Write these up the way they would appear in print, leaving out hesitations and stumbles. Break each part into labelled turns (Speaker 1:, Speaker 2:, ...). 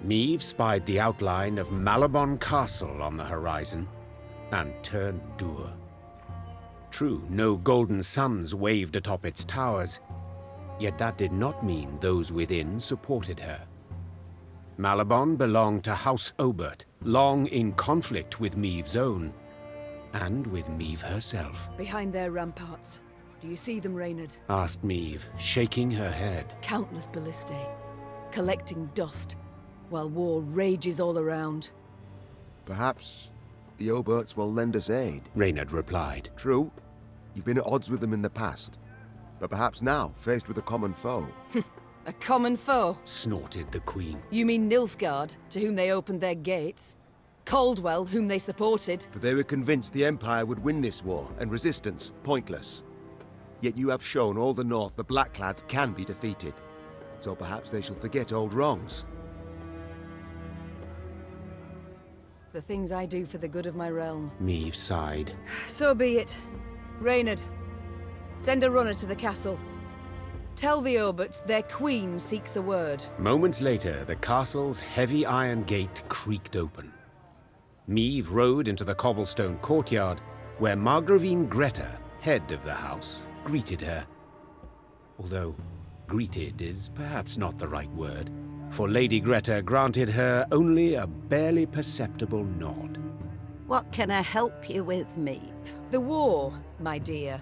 Speaker 1: Meve spied the outline of Malabon Castle on the horizon and turned dour. True, no golden suns waved atop its towers, yet that did not mean those within supported her. Malabon belonged to House Obert, long in conflict with Meve's own, and with Meve herself.
Speaker 2: Behind their ramparts. Do you see them, Reynard?
Speaker 1: Asked Meve, shaking her head.
Speaker 2: Countless ballistae, collecting dust, while war rages all around.
Speaker 3: Perhaps the Oberts will lend us aid.
Speaker 1: Reynard replied.
Speaker 3: True, you've been at odds with them in the past, but perhaps now, faced with a common foe.
Speaker 2: A common foe?
Speaker 1: Snorted the Queen.
Speaker 2: You mean Nilfgaard, to whom they opened their gates? Caldwell, whom they supported?
Speaker 3: For they were convinced the Empire would win this war, and resistance pointless. Yet you have shown all the North the Blackclads can be defeated. So perhaps they shall forget old wrongs.
Speaker 2: The things I do for the good of my realm.
Speaker 1: Meve sighed.
Speaker 2: So be it. Reynard, send a runner to the castle. Tell the Oberts their queen seeks a word.
Speaker 1: Moments later, the castle's heavy iron gate creaked open. Meve rode into the cobblestone courtyard, where Margravine Greta, head of the house, greeted her. Although greeted is perhaps not the right word, for Lady Greta granted her only a barely perceptible nod.
Speaker 4: What can I help you with, Meve?
Speaker 2: The war, my dear.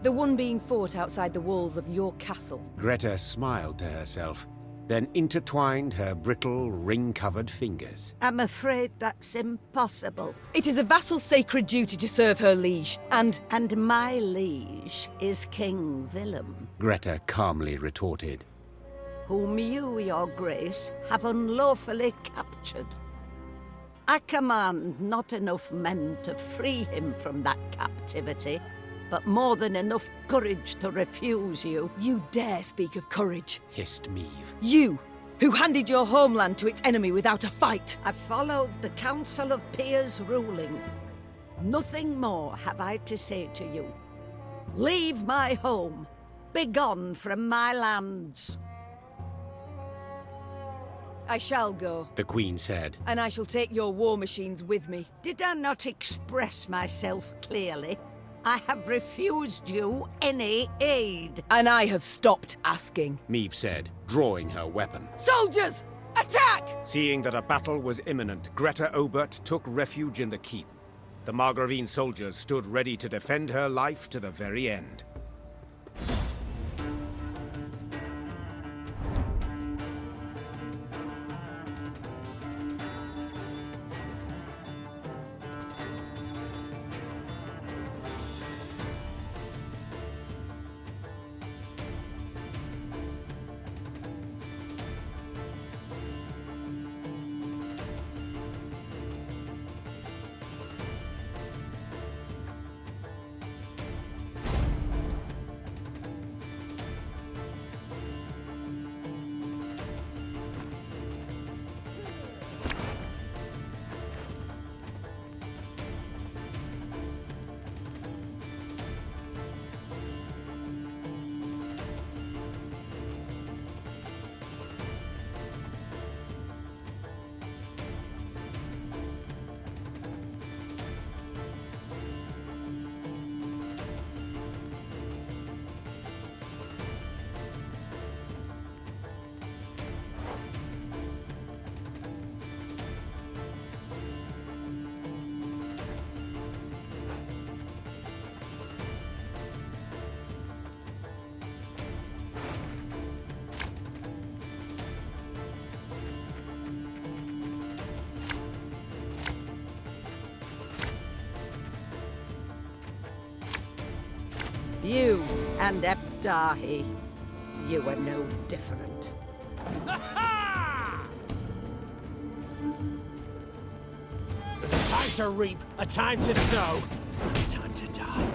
Speaker 2: The one being fought outside the walls of your castle.
Speaker 1: Greta smiled to herself, then intertwined her brittle, ring-covered fingers.
Speaker 4: I'm afraid that's impossible.
Speaker 2: It is a vassal's sacred duty to serve her liege, and
Speaker 4: my liege is King Willem,
Speaker 1: Greta calmly retorted.
Speaker 4: whom you, your grace, have unlawfully captured. I command not enough men to free him from that captivity, but more than enough courage to refuse you.
Speaker 2: You dare speak of courage.
Speaker 1: Hissed Meve.
Speaker 2: You, who handed your homeland to its enemy without a fight.
Speaker 4: I followed the Council of Peers' ruling. Nothing more have I to say to you. Leave my home. Begone from my lands.
Speaker 2: I shall go,
Speaker 1: The Queen said.
Speaker 2: and I shall take your war machines with me.
Speaker 4: Did I not express myself clearly? I have refused you any aid.
Speaker 2: And I have stopped asking.
Speaker 1: Meve said, drawing her weapon.
Speaker 2: Soldiers, attack!
Speaker 1: Seeing that a battle was imminent, Greta Obert took refuge in the keep. The Margravine soldiers stood ready to defend her life to the very end.
Speaker 4: You and Ebdahi, you are no different.
Speaker 5: There's a time to reap, a time to sow, a time to die.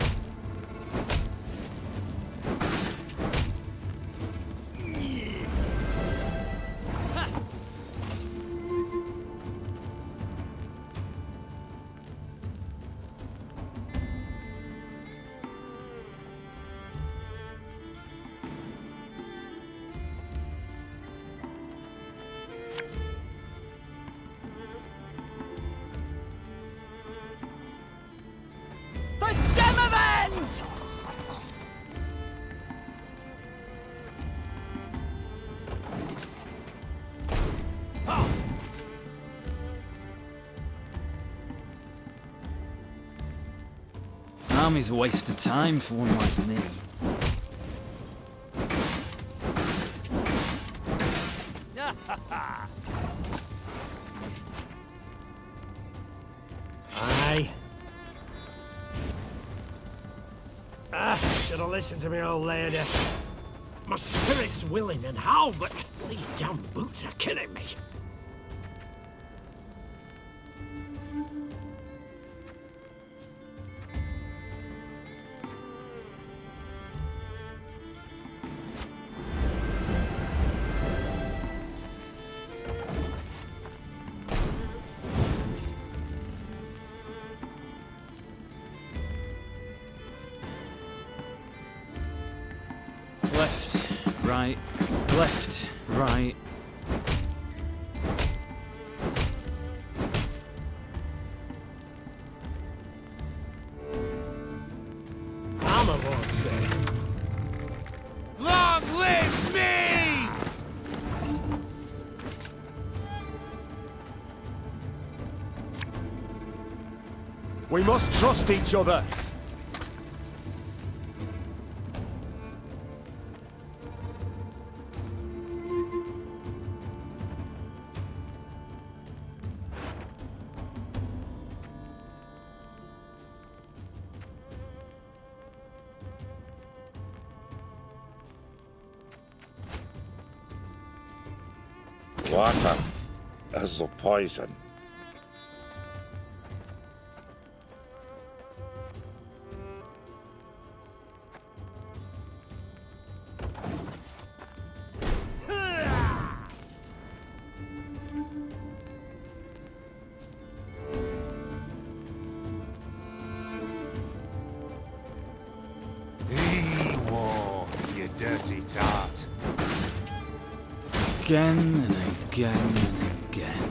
Speaker 6: Army's a waste of time for one like me.
Speaker 5: Aye. Should have listened to me, old lady. My spirit's willing and how, but these damn boots are killing me.
Speaker 6: Left, right, left, right.
Speaker 5: Armor won't say.
Speaker 3: Long live me! We must trust each other.
Speaker 7: Water is the poison.
Speaker 3: War, you dirty tart.
Speaker 6: Again and again and again.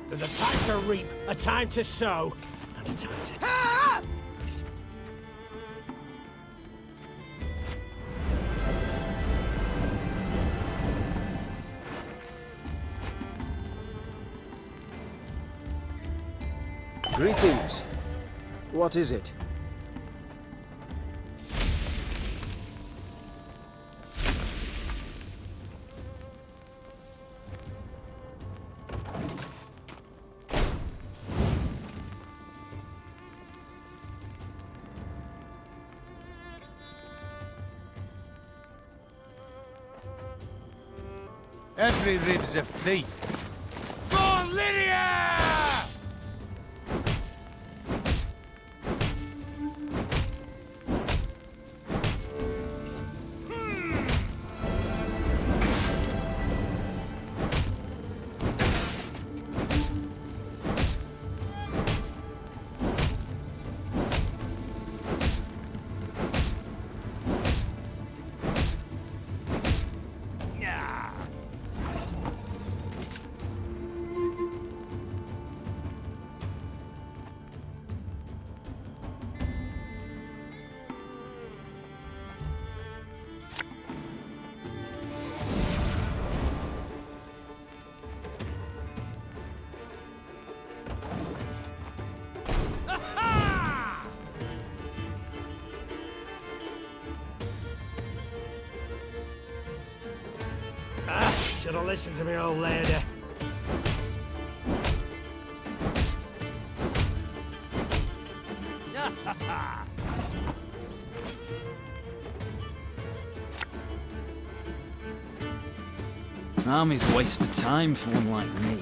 Speaker 5: There's a time to reap, a time to sow, and a time to...
Speaker 8: Greetings. What is it?
Speaker 3: Every rib's a thief. For Lydia!
Speaker 5: Should have listened to me, old lady.
Speaker 6: Army's a waste of time for one like me.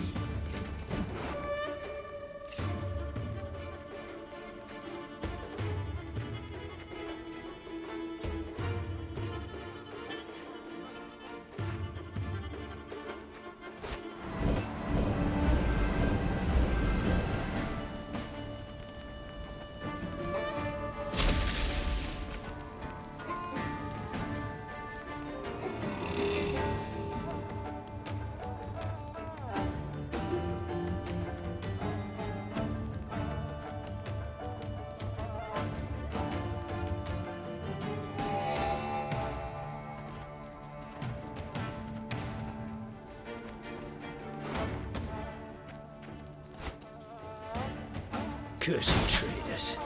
Speaker 5: Cursed traitors.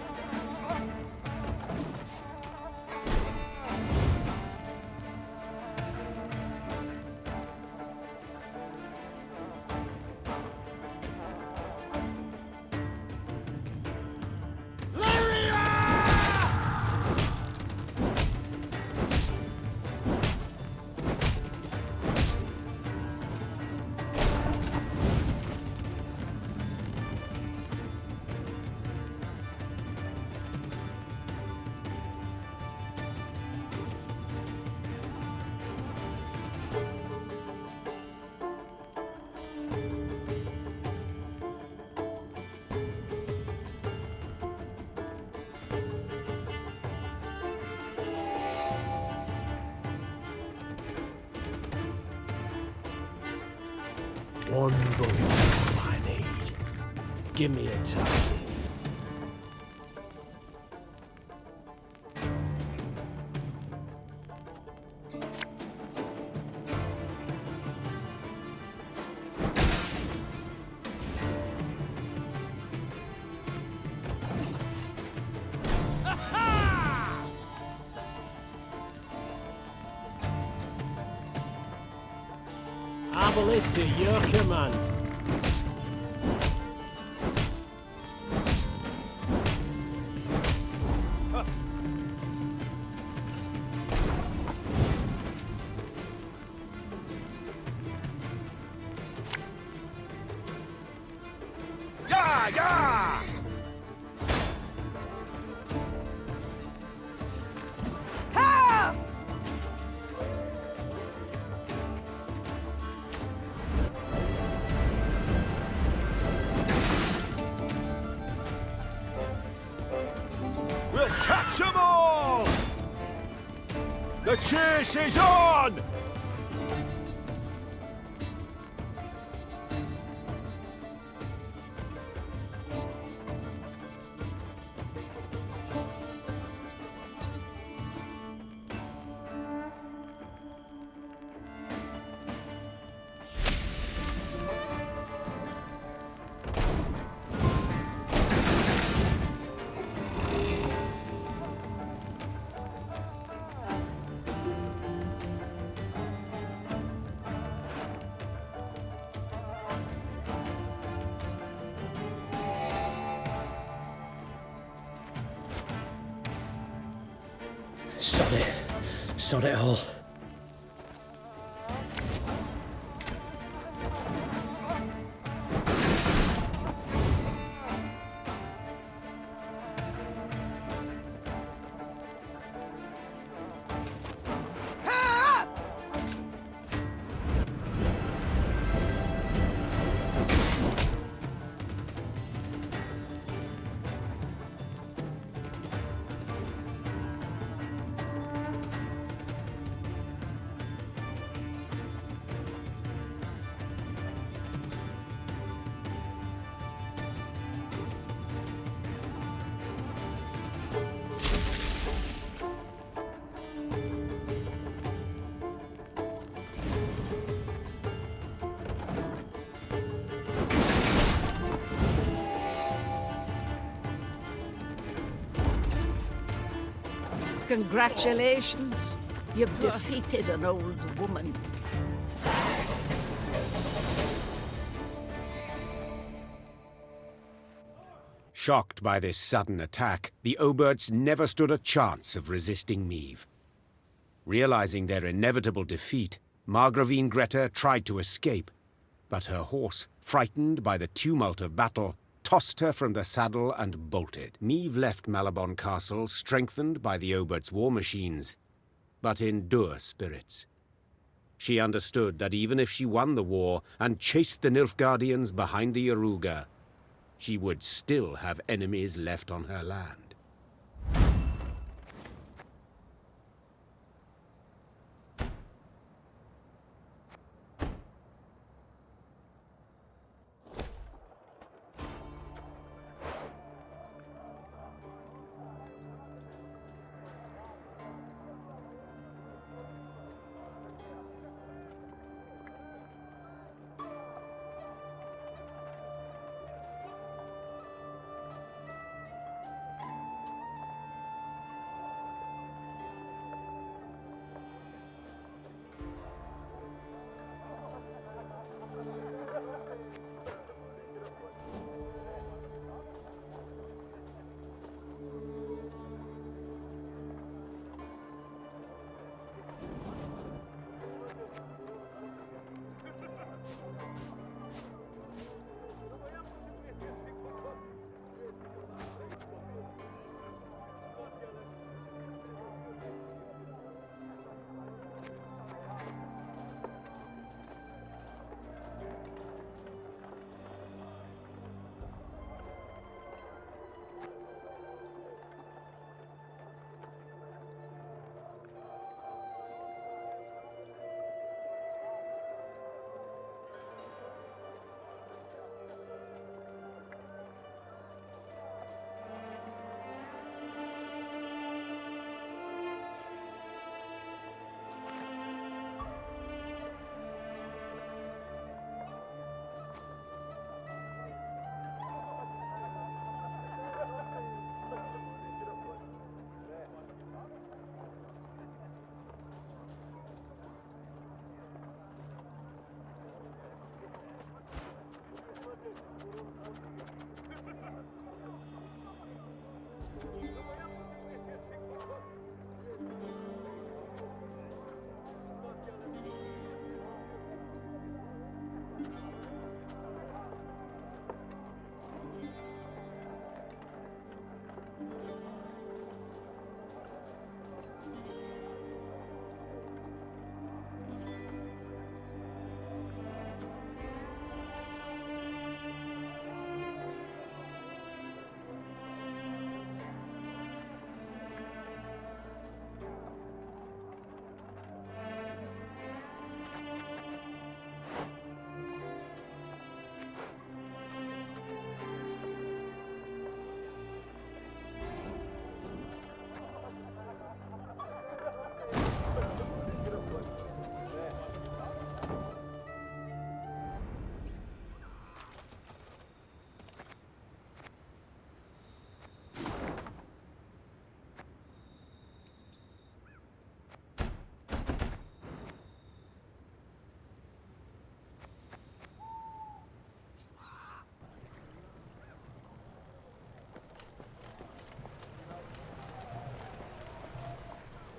Speaker 5: One bolt I need. Give me a time. Arbalist to your command.
Speaker 3: Yeah, yeah!
Speaker 2: Ha!
Speaker 3: We'll catch 'em all! The chase is on!
Speaker 5: Sod it. Sod it all.
Speaker 2: Ha!
Speaker 4: Congratulations. You've defeated an old woman.
Speaker 1: Shocked by this sudden attack, the Oberts never stood a chance of resisting Meve. Realizing their inevitable defeat, Margravine Greta tried to escape, but her horse, frightened by the tumult of battle, tossed her from the saddle and bolted. Meve left Malabon Castle strengthened by the Oberts' war machines, but in dour spirits. She understood that even if she won the war and chased the Nilfgaardians behind the Yaruga, she would still have enemies left on her land.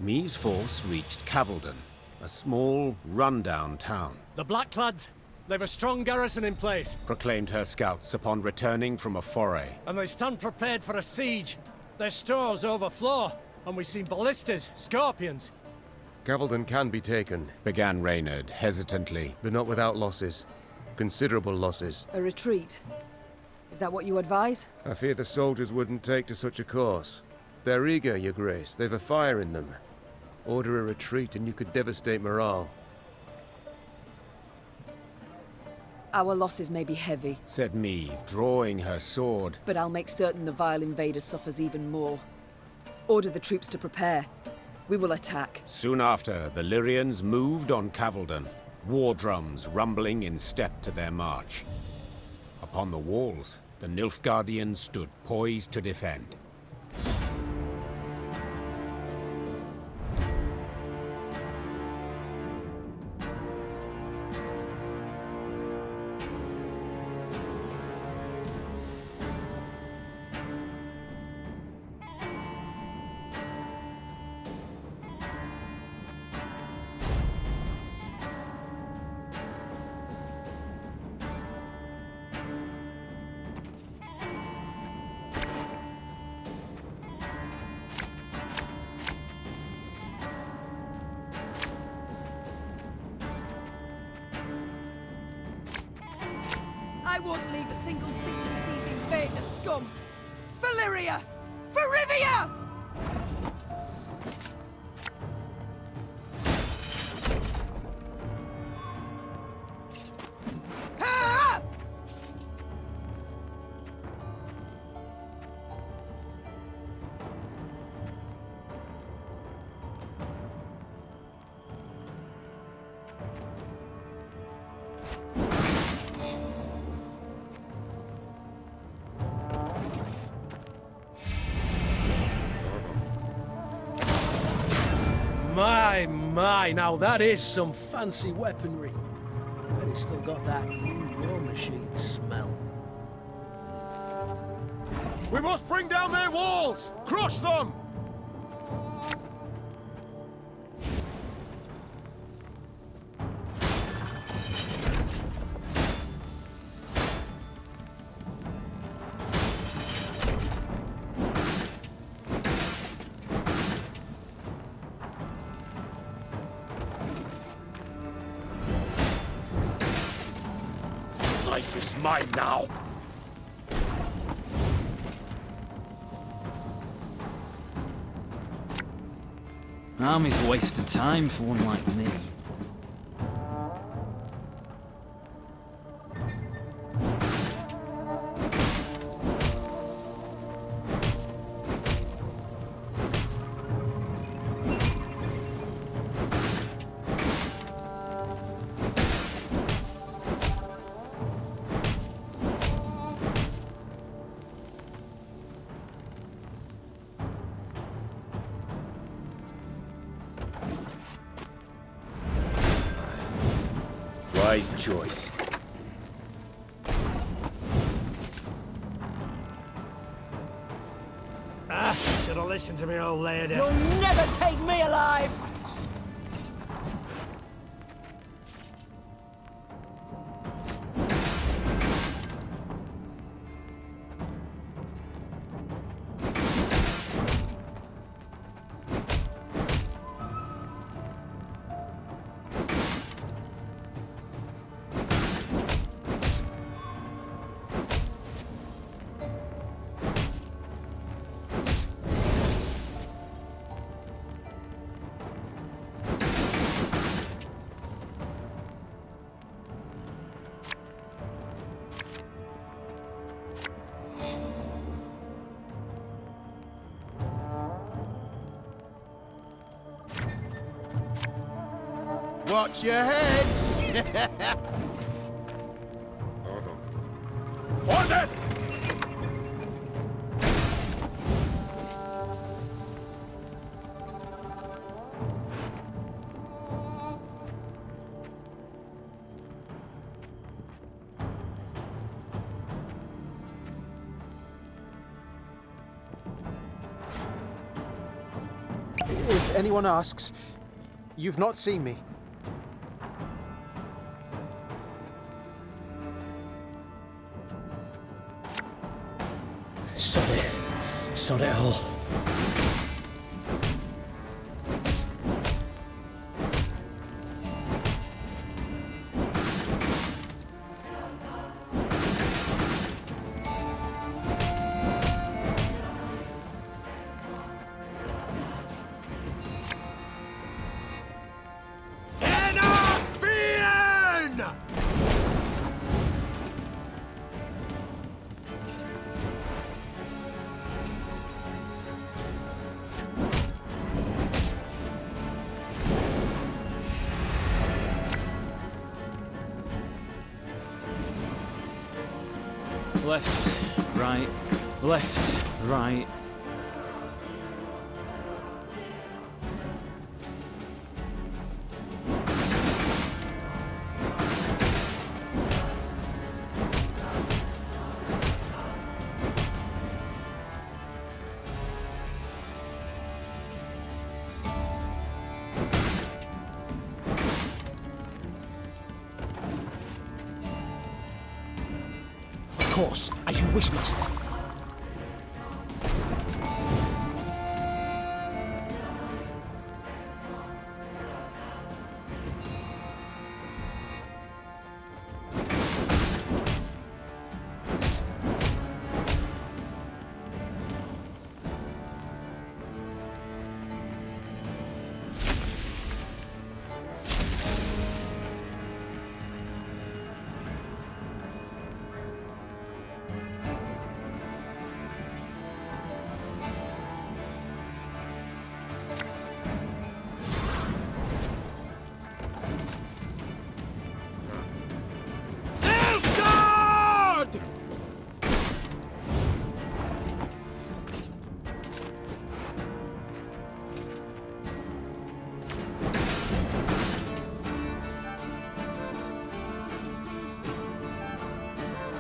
Speaker 1: Mee's force reached Cavaldon, a small, run-down town,
Speaker 5: The Blackclads, they've a strong garrison in place,
Speaker 1: proclaimed her scouts upon returning from a foray.
Speaker 5: and they stand prepared for a siege. Their stores overflow, and we see ballistas, scorpions.
Speaker 3: Cavaldon can be taken,
Speaker 1: Began Reynard hesitantly.
Speaker 3: but not without losses. Considerable losses.
Speaker 2: A retreat. Is that what you advise?
Speaker 3: I fear the soldiers wouldn't take to such a course. They're eager, Your Grace. They've a fire in them. Order a retreat and you could devastate morale.
Speaker 2: Our losses may be heavy,
Speaker 1: Said Mee, drawing her sword.
Speaker 2: but I'll make certain the vile invader suffers even more. Order the troops to prepare. We will attack.
Speaker 1: Soon after, the Lyrians moved on Cavaldon, war drums rumbling in step to their march. Upon the walls, the Nilfgaardians stood poised to defend.
Speaker 2: I won't leave a single city to these invader scum! For Lyria! For Rivia! Ha!
Speaker 5: My, now that is some fancy weaponry. But it's still got that war machine smell.
Speaker 3: We must bring down their walls! Crush them!
Speaker 7: Life is mine now.
Speaker 6: Army's a waste of time for one like me.
Speaker 1: Wise choice.
Speaker 5: Should have listened to me, old lady.
Speaker 4: You'll never take me alive!
Speaker 3: Watch your heads!
Speaker 7: Order!
Speaker 8: If anyone asks, you've not seen me.
Speaker 5: Sod it. Sod it all.
Speaker 6: Left, right, left, right.
Speaker 7: Of course, as you wish, master.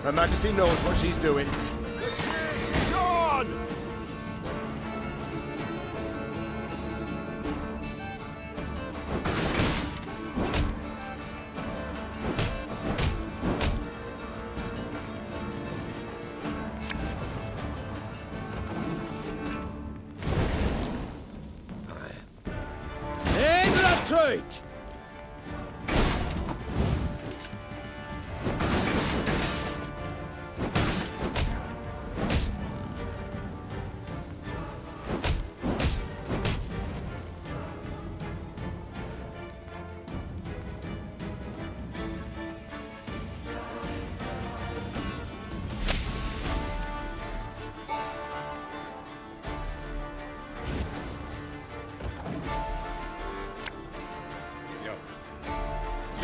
Speaker 3: Her Majesty knows what she's doing.
Speaker 7: John!
Speaker 3: Retreat!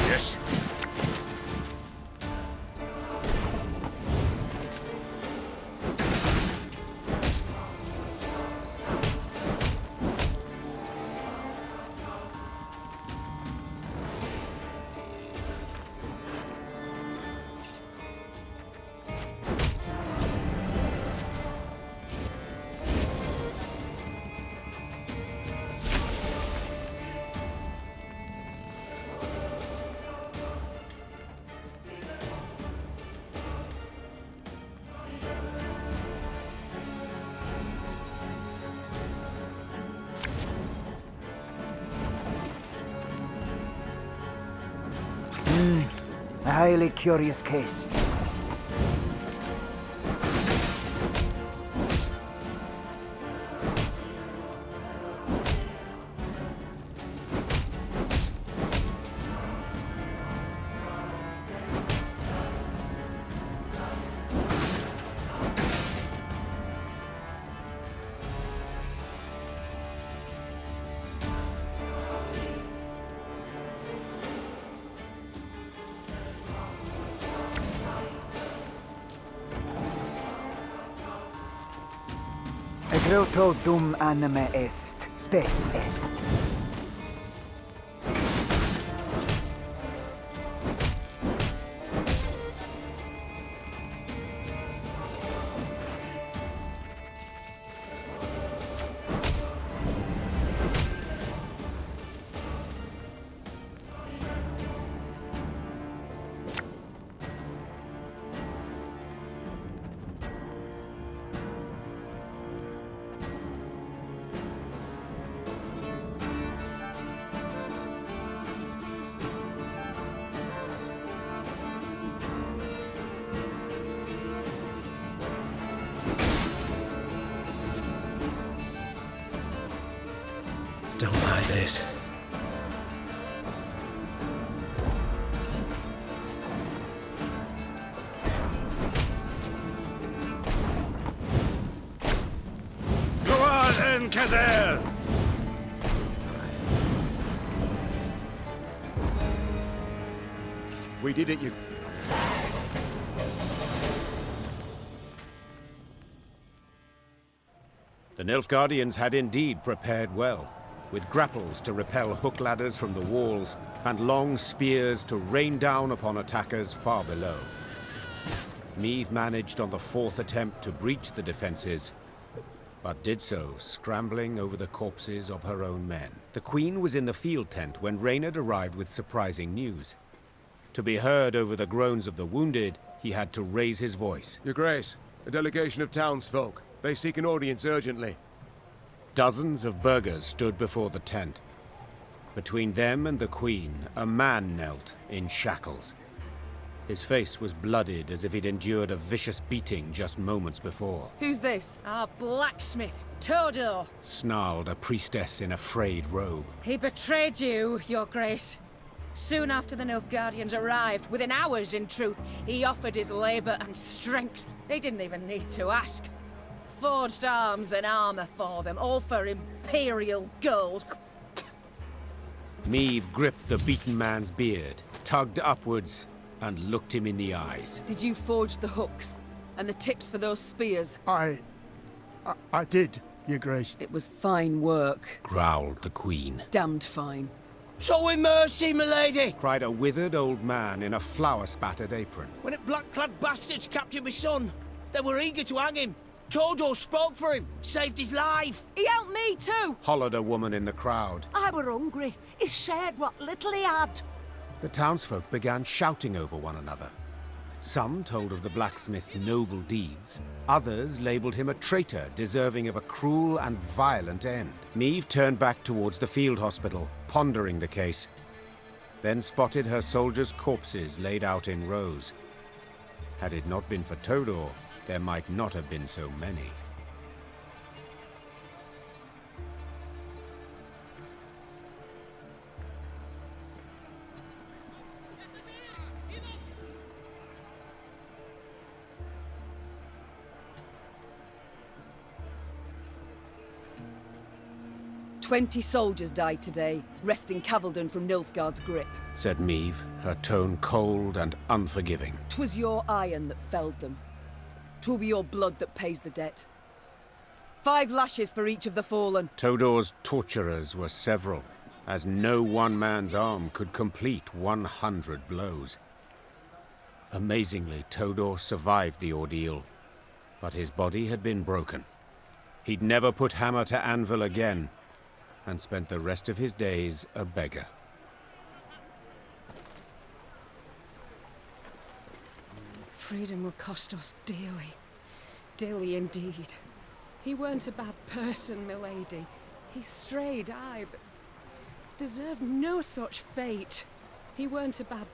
Speaker 7: Yes.
Speaker 9: A highly curious case. Grotto dum anima est, spes est.
Speaker 5: Don't like this.
Speaker 7: Go on then, Kazel!
Speaker 3: We did it, you...
Speaker 1: The Nilfgaardians had indeed prepared well, with grapples to repel hook ladders from the walls and long spears to rain down upon attackers far below. Niamh managed on the fourth attempt to breach the defenses, but did so scrambling over the corpses of her own men. The Queen was in the field tent when Reynard arrived with surprising news. To be heard over the groans of the wounded, he had to raise his voice.
Speaker 3: Your Grace, a delegation of townsfolk. They seek an audience urgently.
Speaker 1: Dozens of burghers stood before the tent. Between them and the Queen, a man knelt in shackles. His face was blooded as if he'd endured a vicious beating just moments before.
Speaker 2: Who's this?
Speaker 10: Our blacksmith, Todor.
Speaker 1: Snarled a priestess in a frayed robe.
Speaker 10: He betrayed you, Your Grace. Soon after the Nilfgaardians arrived, within hours in truth, he offered his labor and strength. They didn't even need to ask. Forged arms and armor for them, all for imperial gold.
Speaker 1: Niamh gripped the beaten man's beard, tugged upwards, and looked him in the eyes.
Speaker 2: Did you forge the hooks and the tips for those spears?
Speaker 7: I did, Your Grace.
Speaker 2: It was fine work.
Speaker 1: Growled the Queen.
Speaker 2: Damned fine.
Speaker 11: Show him mercy, milady!
Speaker 1: Cried a withered old man in a flour-spattered apron.
Speaker 11: When the black-clad bastards captured my son, they were eager to hang him. Todor spoke for him, saved his life.
Speaker 10: He helped me too!
Speaker 1: Hollered a woman in the crowd.
Speaker 4: I were hungry. He shared what little he had.
Speaker 1: The townsfolk began shouting over one another. Some told of the blacksmith's noble deeds. Others labelled him a traitor deserving of a cruel and violent end. Niamh turned back towards the field hospital, pondering the case, then spotted her soldiers' corpses laid out in rows. Had it not been for Todor, there might not have been so many.
Speaker 2: "20 soldiers died today, wresting Cavaldon from Nilfgaard's grip.
Speaker 1: Said Niamh, her tone cold and unforgiving.
Speaker 2: 'Twas your iron that felled them. 'Twill be your blood that pays the debt. 5 lashes for each of the fallen.
Speaker 1: Todor's torturers were several, as no one man's arm could complete 100 blows. Amazingly, Todor survived the ordeal, but his body had been broken. He'd never put hammer to anvil again, and spent the rest of his days a beggar.
Speaker 10: Freedom will cost us dearly. Dearly indeed. He weren't a bad person, milady. He strayed, aye, but deserved no such fate. He weren't a bad